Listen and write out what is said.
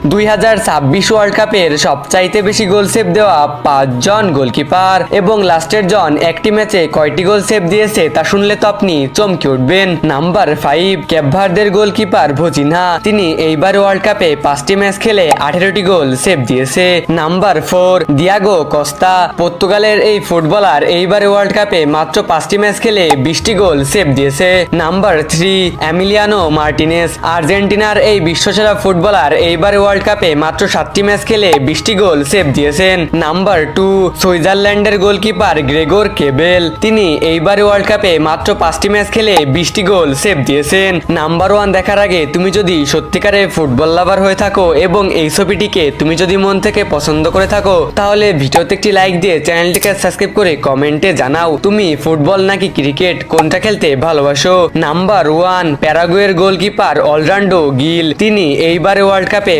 2026 world কাপের সবচাইতে বেশি গোল সেভ দেওয়া 5 জন গোলকিপার এবং লাস্টের জন একটি ম্যাচে কয়টি গোল সেভ দিয়েছে তা শুনলে তো আপনি চমকে উঠবেন। নাম্বার 5, কেপ ভার্দের গোলকিপার ভোজিনহা। তিনি এইবার ওয়ার্ল্ড কাপে 5টি ম্যাচ খেলে 18টি গোল সেভ দিয়েছে। Number 4, Diogo Costa. পর্তুগালের এই ফুটবলার এইবার ওয়ার্ল্ড কাপে মাত্র 5টি ম্যাচ খেলে 20টি গোল সেভ দিয়েছে। Number 3, Emiliano Martinez. আর্জেন্টিনার এই বিশ্বসেরা ফুটবলার এইবার ওয়ার্ল্ড কাপে মাত্র 7টি ম্যাচ খেলে 20টি গোল সেভ দিয়েছেন। নাম্বার 2, সুইজারল্যান্ডের গোলকিপার গ্রেগর কেবেল। তিনি এইবার ওয়ার্ল্ড কাপে মাত্র 5টি ম্যাচ খেলে 20টি গোল সেভ দিয়েছেন। নাম্বার 1 দেখার আগে তুমি যদি সত্যিকারের ফুটবল লাভার হয়ে থাকো এবং এই ছবিটিকে তুমি যদি মন থেকে পছন্দ করে থাকো, তাহলে ভিডিওতে একটি লাইক দিয়ে চ্যানেলটিকে সাবস্ক্রাইব করে কমেন্টে জানাও তুমি ফুটবল নাকি ক্রিকেট কোনটা খেলতে ভালোবাসো। নাম্বার 1, প্যারাগুয়ের গোলকিপার অলরান্ডো গিল। তিনি এইবারে ওয়ার্ল্ড কাপে